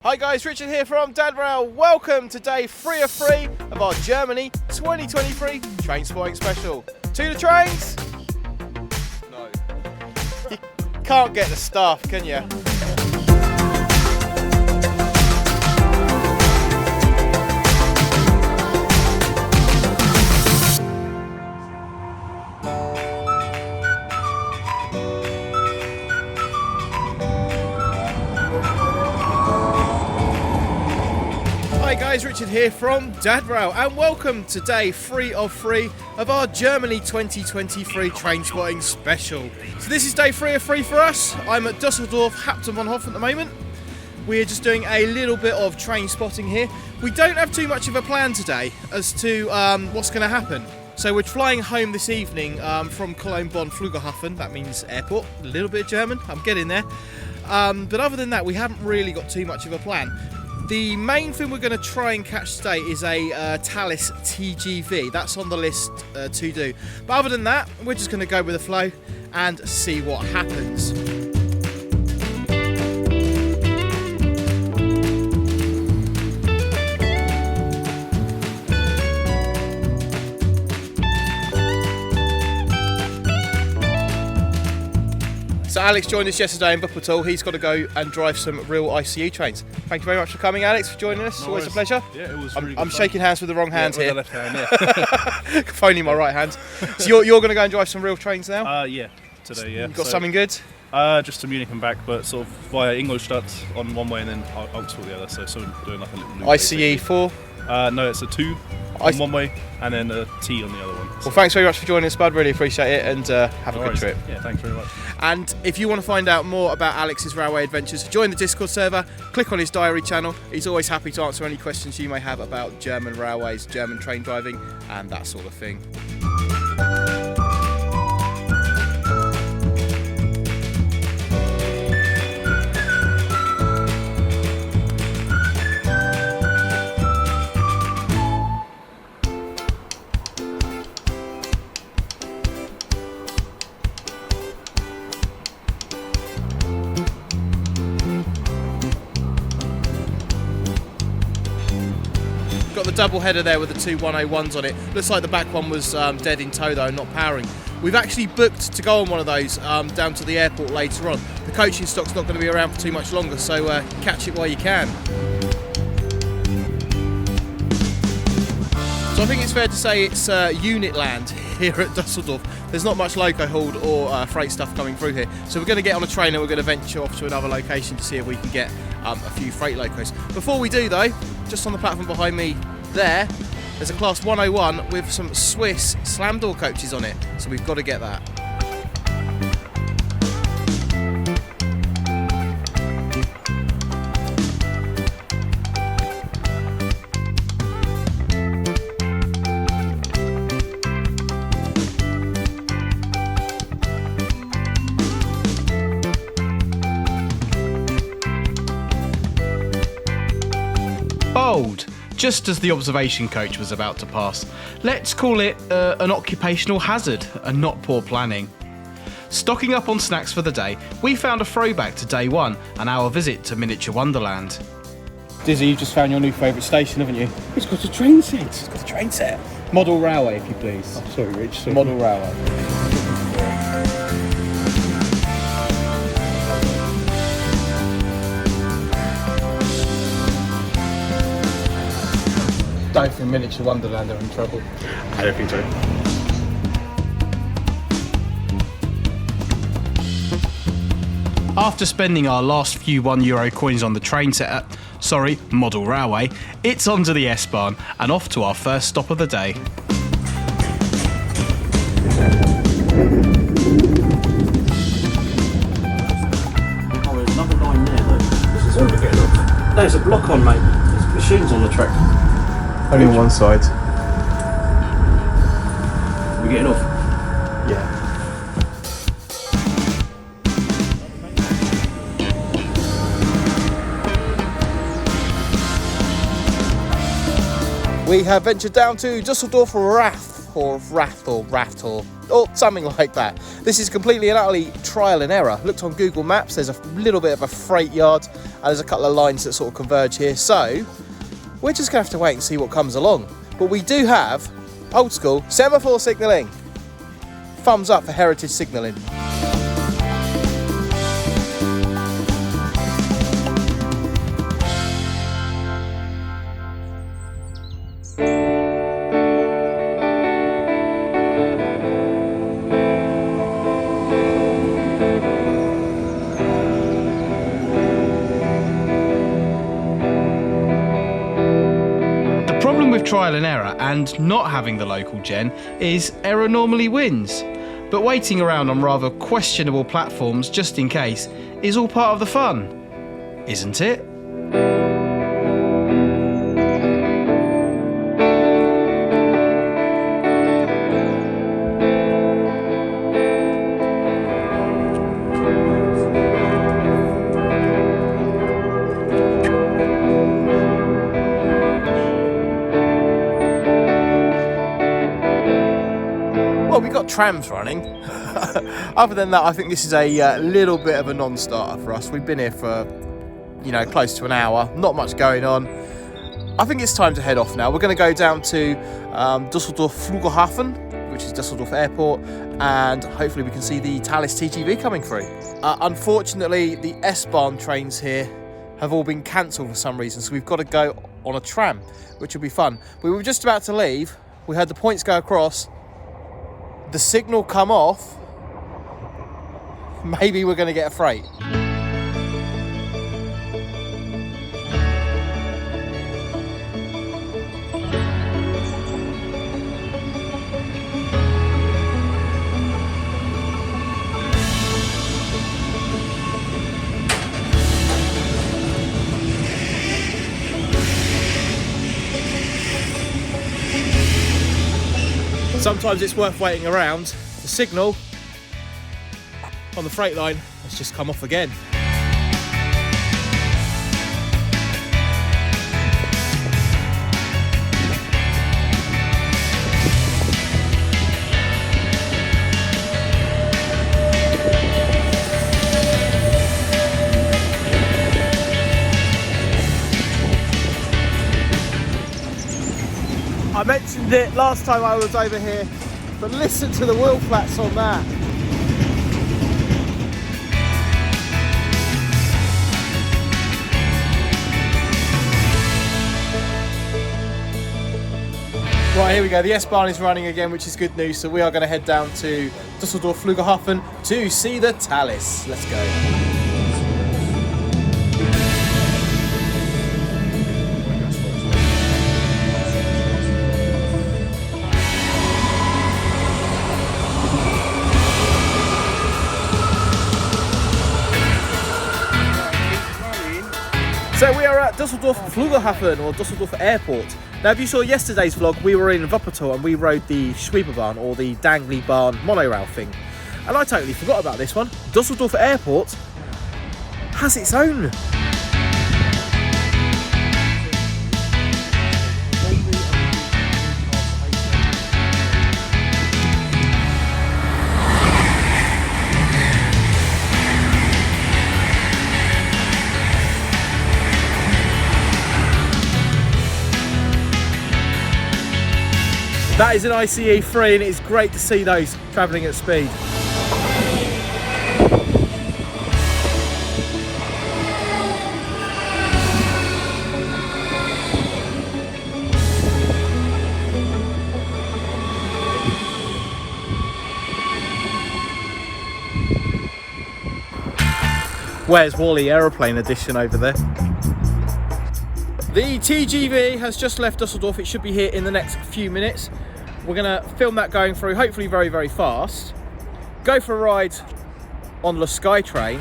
Hi guys, Richard here from Rail. Welcome to day 3 of 3 of our Germany 2023 Train Spotting Special. To the trains? No. You can't get the staff, can you? Hi guys, Richard here from Rail, and welcome to day 3 of 3 of our Germany 2023 Train Spotting Special. So this is day 3 of 3 for us. I'm at Dusseldorf Hauptbahnhof at the moment. We're just doing a little bit of train spotting here. We don't have too much of a plan today as to what's going to happen. So we're flying home this evening from Cologne Flughafen, that means airport, a little bit of German, I'm getting there. But other than that, we haven't really got too much of a plan. The main thing we're going to try and catch today is a Thalys TGV. That's on the list to do. But other than that, we're just going to go with the flow and see what happens. So Alex joined us yesterday in Wuppertal. He's got to go and drive some real ICE trains. Thank you very much for coming, Alex, for joining us. It's always a pleasure. Yeah, it was really I'm shaking hands with the wrong hand here. With the left hand, yeah. Only my right hand. So you're going to go and drive some real trains now? Yeah, today, yeah. You got something good? Just to Munich and back, but sort of via Ingolstadt on one way and then Augsburg the other. So doing like a little loop. ICE 4? No, it's a 2 on one way and then a T on the other one. So. Well, thanks very much for joining us, bud. Really appreciate it, and have a good trip. Yeah, thanks very much. And if you want to find out more about Alex's railway adventures, join the Discord server, click on his diary channel. He's always happy to answer any questions you may have about German railways, German train driving, and that sort of thing. Got the double header there with the two 101s on it. Looks like the back one was dead in tow though, not powering. We've actually booked to go on one of those down to the airport later on. The coaching stock's not going to be around for too much longer, so catch it while you can. So I think it's fair to say it's unit land here at Dusseldorf. There's not much loco hauled or freight stuff coming through here. So we're going to get on a train and we're going to venture off to another location to see if we can get a few freight locos. Before we do though, just on the platform behind me there's a class 101 with some Swiss slam door coaches on it. So we've got to get that. Bold! Just as the observation coach was about to pass. Let's call it an occupational hazard and not poor planning. Stocking up on snacks for the day, we found a throwback to day 1 and our visit to Miniature Wonderland. Dizzy, you've just found your new favourite station, haven't you? It's got a train set. It's got a train set. Model railway, if you please. Oh, sorry, Rich. Sorry. Model railway. Don't think Miniature Wonderland are in trouble. I don't think so. After spending our last few €1 coins on the train set at, model railway, it's onto the S-Bahn and off to our first stop of the day. Oh, there's another line there, look. This is over getting off. There's a block on, mate. There's machines on the track. Only on one side. We're getting off. Yeah. We have ventured down to Dusseldorf Rath. or Rath or something like that. This is completely and utterly trial and error. Looked on Google Maps, there's a little bit of a freight yard and there's a couple of lines that sort of converge here. So we're just gonna have to wait and see what comes along. But we do have old school semaphore signalling. Thumbs up for heritage signalling. With trial and error and not having the local gen is error normally wins. But waiting around on rather questionable platforms just in case is all part of the fun, isn't it? Well, we've got trams running. Other than that, I think this is a little bit of a non-starter for us. We've been here for, close to an hour. Not much going on. I think it's time to head off now. We're going to go down to Dusseldorf Flughafen, which is Dusseldorf Airport, and hopefully we can see the Thalys TGV coming through. Unfortunately, the S-Bahn trains here have all been cancelled for some reason, so we've got to go on a tram, which will be fun. We were just about to leave. We heard the points go across. The signal come off. Maybe we're going to get a freight. Sometimes it's worth waiting around. The signal on the freight line has just come off again. I mentioned it last time I was over here, but listen to the wheel flats on that. Right, here we go. The S-Bahn is running again, which is good news. So we are going to head down to Dusseldorf Flughafen to see the Thalys. Let's go. So we are at Dusseldorf Flughafen, or Dusseldorf Airport. Now, if you saw yesterday's vlog, we were in Wuppertal and we rode the Schwebebahn, or the dangly barn monorail thing. And I totally forgot about this one. Dusseldorf Airport has its own. That is an ICE 3 and it's great to see those travelling at speed. Where's Wally Aeroplane Edition over there? The TGV has just left Dusseldorf. It should be here in the next few minutes. We're going to film that going through, hopefully very, very fast. Go for a ride on the Sky Train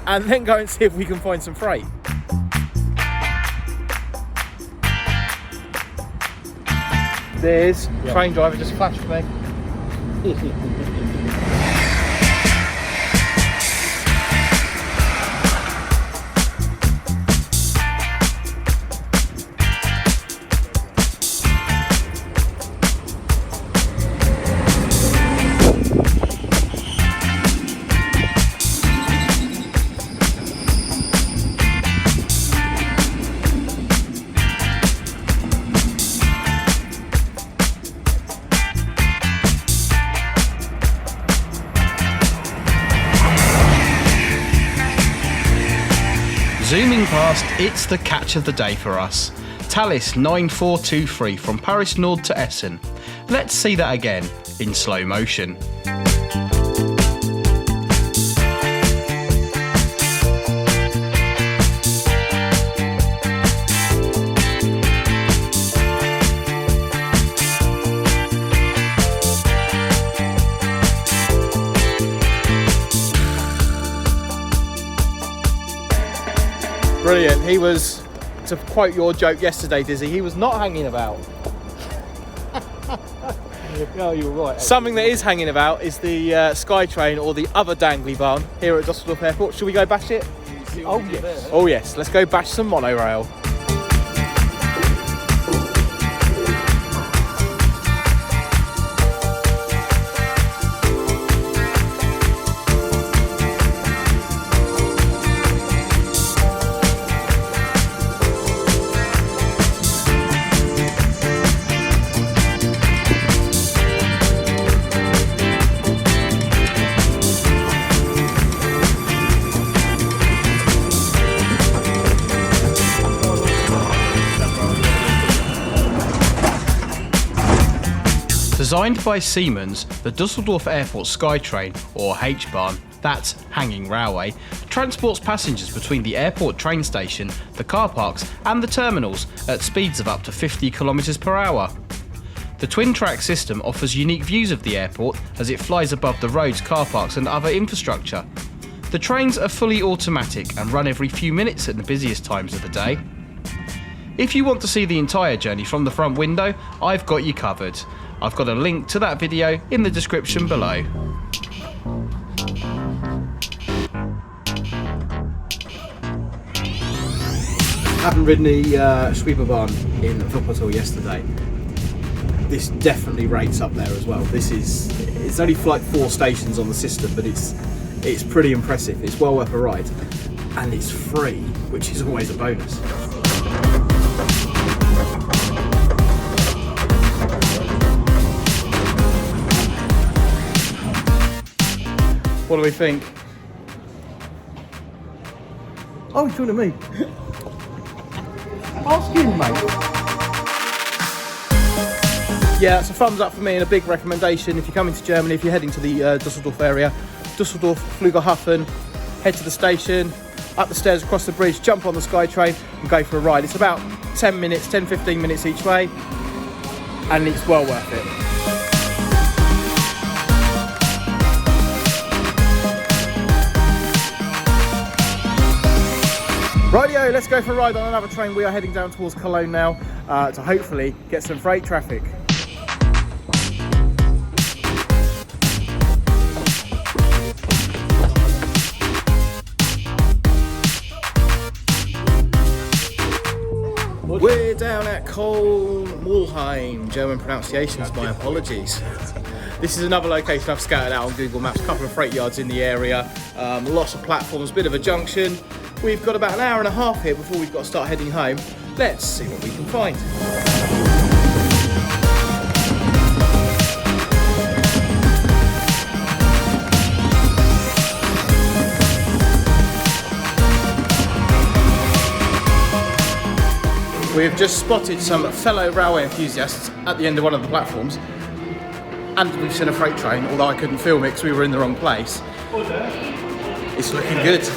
and then go and see if we can find some freight. There's train driver just flashed for me. past, it's the catch of the day for us. Thalys 9423 from Paris Nord to Essen. Let's see that again in slow motion. Brilliant. He was, to quote your joke yesterday, Dizzy, he was not hanging about. No, you're right. Something that is hanging about is the Sky Train, or the other dangly barn here at Dusseldorf Airport. Should we go bash it? Oh, yes. Oh yes, let's go bash some monorail. Designed by Siemens, the Dusseldorf Airport Sky Train, or H-Bahn, that's hanging railway, transports passengers between the airport train station, the car parks and the terminals at speeds of up to 50 km per hour. The twin-track system offers unique views of the airport as it flies above the roads, car parks and other infrastructure. The trains are fully automatic and run every few minutes at the busiest times of the day. If you want to see the entire journey from the front window, I've got you covered. I've got a link to that video in the description below. Haven't ridden the Schweberbahn in Wuppertal yesterday. This definitely rates up there as well. It's only like 4 stations on the system, but it's pretty impressive. It's well worth a ride, and it's free, which is always a bonus. What do we think? Oh, you're talking to me? Ask him, mate. Yeah, it's a thumbs up for me and a big recommendation if you're coming to Germany, if you're heading to the Dusseldorf area. Dusseldorf Flughafen, head to the station, up the stairs, across the bridge, jump on the Sky Train and go for a ride. It's about 10 minutes, 10-15 minutes each way, and it's well worth it. Rightio, let's go for a ride on another train. We are heading down towards Cologne now to hopefully get some freight traffic. We're down at Koln-Mulheim. German pronunciations, my apologies. This is another location I've scouted out on Google Maps. A couple of freight yards in the area, lots of platforms, bit of a junction. We've got about an hour and a half here before we've got to start heading home. Let's see what we can find. We have just spotted some fellow railway enthusiasts at the end of one of the platforms, and we've seen a freight train, although I couldn't film it because we were in the wrong place. It's looking good.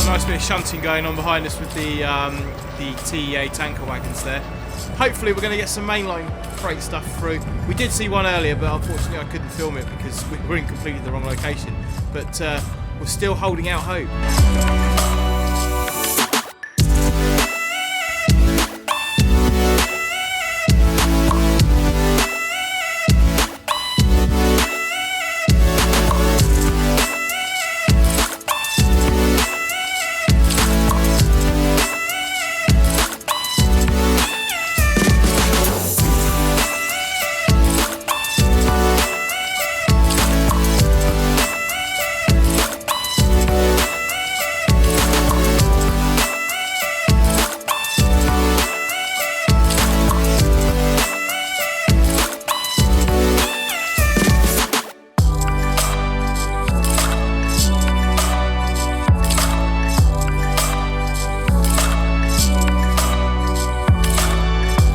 Nice bit of shunting going on behind us with the TEA tanker wagons there. hopefully we're going to get some mainline freight stuff through. We did see one earlier, but unfortunately I couldn't film it because we were in completely the wrong location. But we're still holding out hope.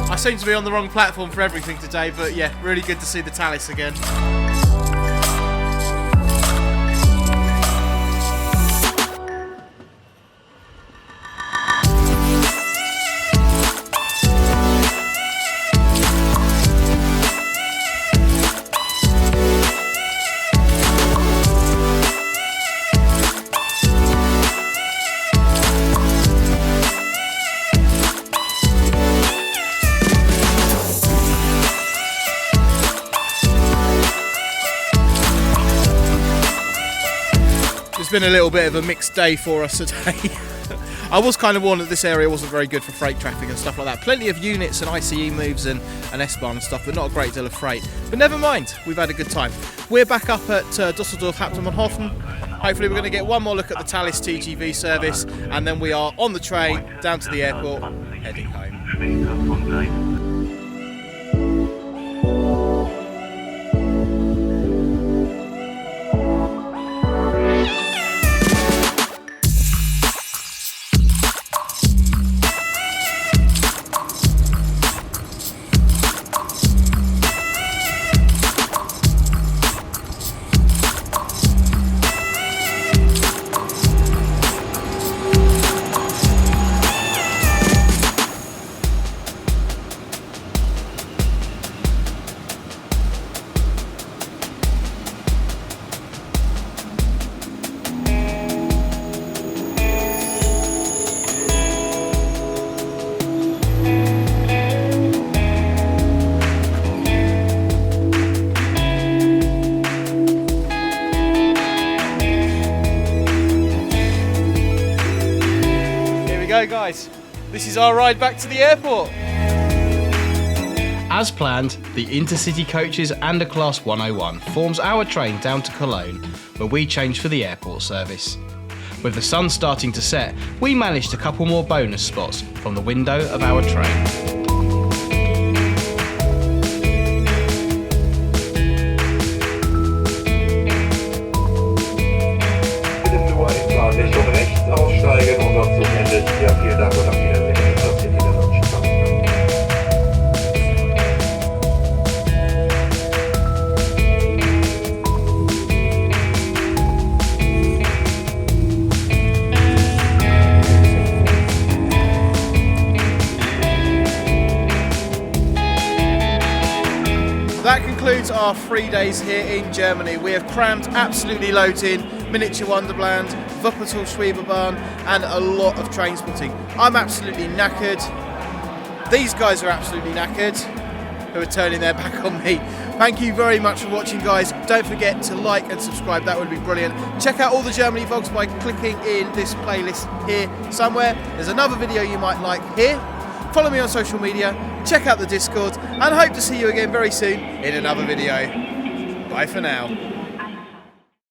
I seem to be on the wrong platform for everything today, but yeah, really good to see the Thalys again. It's been a little bit of a mixed day for us today. I was kind of warned that this area wasn't very good for freight traffic and stuff like that. Plenty of units and ICE moves and S-Bahn and stuff, but not a great deal of freight. But never mind, we've had a good time. We're back up at Dusseldorf and Cologne. Hopefully we're going to get one more look at the Thalys TGV service, and then we are on the train down to the airport, heading home. Guys, this is our ride back to the airport. As planned, the intercity coaches and a Class 101 forms our train down to Cologne, where we change for the airport service. With the sun starting to set, we managed a couple more bonus spots from the window of our train. Aussteigen und dort zum Ende. Ja, vielen Dank und auf Wiedersehen. Das sind die Lunch. That concludes our 3 days here in Germany. We have crammed absolutely loads in. Miniature Wonderland, Wuppertal Schwebebahn, and a lot of train spotting. I'm absolutely knackered. These guys are absolutely knackered, who are turning their back on me. Thank you very much for watching, guys. Don't forget to like and subscribe, that would be brilliant. Check out all the Germany vlogs by clicking in this playlist here somewhere. There's another video you might like here. Follow me on social media, check out the Discord, and hope to see you again very soon in another video. Bye for now.